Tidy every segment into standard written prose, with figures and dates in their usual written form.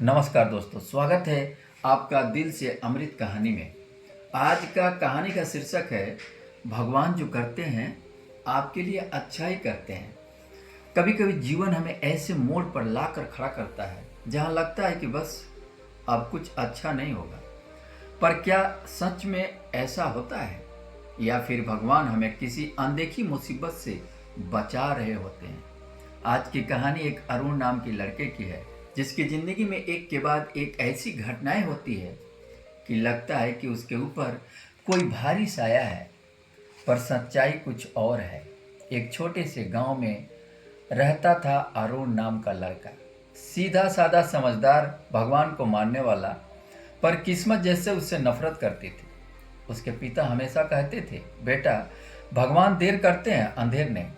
नमस्कार दोस्तों, स्वागत है आपका दिल से अमृत कहानी में। आज का कहानी का शीर्षक है भगवान जो करते हैं आपके लिए अच्छा ही करते हैं। कभी कभी जीवन हमें ऐसे मोड़ पर लाकर खड़ा करता है जहां लगता है कि बस अब कुछ अच्छा नहीं होगा। पर क्या सच में ऐसा होता है, या फिर भगवान हमें किसी अनदेखी मुसीबत से बचा रहे होते हैं? आज की कहानी एक अरुण नाम के लड़के की है, जिसकी ज़िंदगी में एक के बाद एक ऐसी घटनाएं होती है कि लगता है कि उसके ऊपर कोई भारी साया है, पर सच्चाई कुछ और है। एक छोटे से गांव में रहता था अरुण नाम का लड़का। सीधा साधा, समझदार, भगवान को मानने वाला, पर किस्मत जैसे उससे नफरत करती थी। उसके पिता हमेशा कहते थे, बेटा, भगवान देर करते हैं, अंधेर नहीं।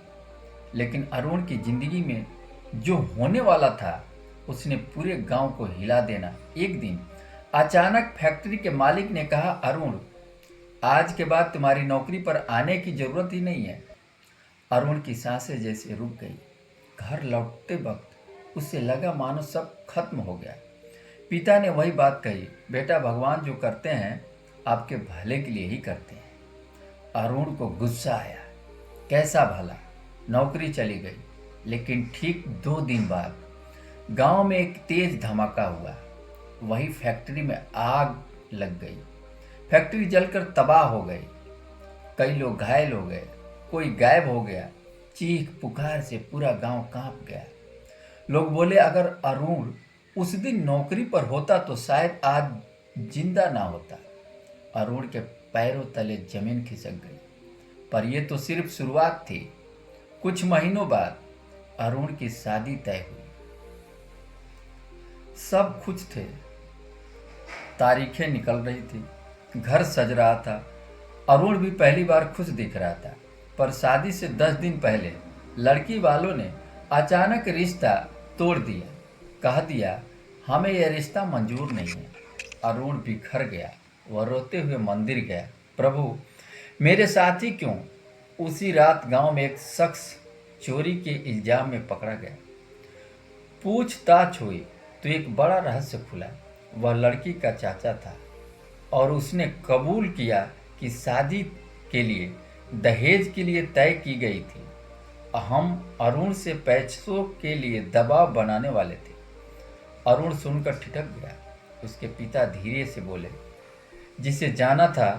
लेकिन अरुण की जिंदगी में जो होने वाला था उसने पूरे गांव को हिला देना। एक दिन अचानक फैक्ट्री के मालिक ने कहा, अरुण, आज के बाद तुम्हारी नौकरी पर आने की जरूरत ही नहीं है। अरुण की सांसें जैसे रुक गई। घर लौटते वक्त उसे लगा मानो सब खत्म हो गया। पिता ने वही बात कही, बेटा, भगवान जो करते हैं आपके भले के लिए ही करते हैं। अरुण को गुस्सा आया। कैसा भला? नौकरी चली गई। लेकिन ठीक 2 दिन बाद गांव में एक तेज धमाका हुआ। वही फैक्ट्री में आग लग गई। फैक्ट्री जलकर तबाह हो गई। कई लोग घायल हो गए, कोई गायब हो गया। चीख पुकार से पूरा गांव कांप गया। लोग बोले, अगर अरुण उस दिन नौकरी पर होता तो शायद आज जिंदा ना होता। अरुण के पैरों तले जमीन खिसक गई। पर यह तो सिर्फ शुरुआत थी। कुछ महीनों बाद अरुण की शादी तय हुई। सब खुश थे। तारीखें निकल रही थी, घर सज रहा था। अरुण भी पहली बार खुश दिख रहा था। पर शादी से 10 दिन पहले लड़की वालों ने अचानक रिश्ता तोड़ दिया। कह दिया, हमें यह रिश्ता मंजूर नहीं है। अरुण बिखर गया। वह रोते हुए मंदिर गया, प्रभु, मेरे साथ ही क्यों? उसी रात गांव में एक शख्स चोरी के इल्जाम में पकड़ा गया। पूछताछ हुई तो एक बड़ा रहस्य खुला। वह लड़की का चाचा था और उसने कबूल किया कि शादी के लिए दहेज के लिए तय की गई थी। हम अरुण से पैसों के लिए दबाव बनाने वाले थे। अरुण सुनकर ठिठक गया। उसके पिता धीरे से बोले, जिसे जाना था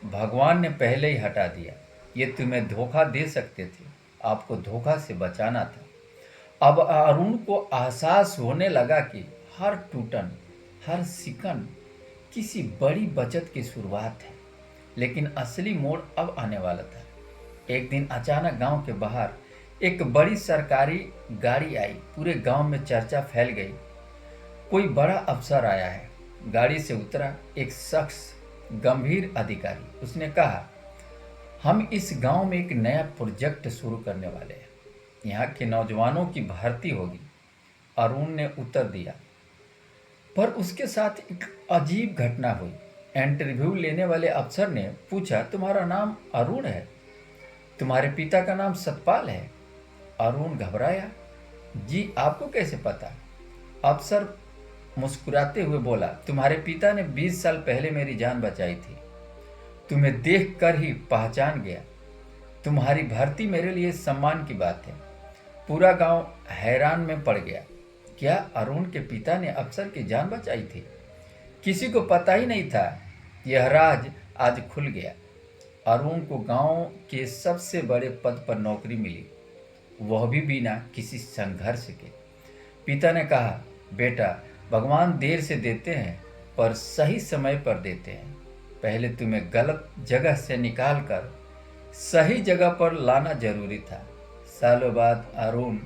भगवान ने पहले ही हटा दिया। ये तुम्हें धोखा दे सकते थे, आपको धोखा से बचाना था। अब अरुण को एहसास होने लगा कि हर टूटन, हर सिकन किसी बड़ी बचत की शुरुआत है। लेकिन असली मोड़ अब आने वाला था। एक दिन अचानक गांव के बाहर एक बड़ी सरकारी गाड़ी आई। पूरे गांव में चर्चा फैल गई, कोई बड़ा अफसर आया है। गाड़ी से उतरा एक शख्स, गंभीर अधिकारी। उसने कहा, हम इस गांव में एक नया प्रोजेक्ट शुरू करने वाले हैं। यहाँ के नौजवानों की भर्ती होगी। अरुण ने उत्तर दिया। पर उसके साथ एक अजीब घटना हुई। इंटरव्यू लेने वाले अफसर ने पूछा, तुम्हारा नाम अरुण है? तुम्हारे पिता का नाम सतपाल है? अरुण घबराया। जी, आपको कैसे पता? अफसर मुस्कुराते हुए बोला, तुम्हारे पिता ने 20 साल पहले मेरी जान बचाई थी। तुम्हें देख कर ही पहचान गया। तुम्हारी भर्ती मेरे लिए सम्मान की बात है। पूरा गांव हैरान में पड़ गया। क्या अरुण के पिता ने अफसर की जान बचाई थी? किसी को पता ही नहीं था। यह राज आज खुल गया। अरुण को गांव के सबसे बड़े पद पर नौकरी मिली, वह भी बिना किसी संघर्ष के। पिता ने कहा, बेटा, भगवान देर से देते हैं पर सही समय पर देते हैं। पहले तुम्हें गलत जगह से निकाल कर सही जगह पर लाना जरूरी था। सालों बाद अरुण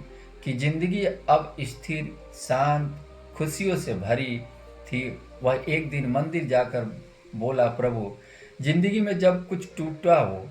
की जिंदगी अब स्थिर, शांत, खुशियों से भरी थी। वह एक दिन मंदिर जाकर बोला, प्रभु, जिंदगी में जब कुछ टूटा हो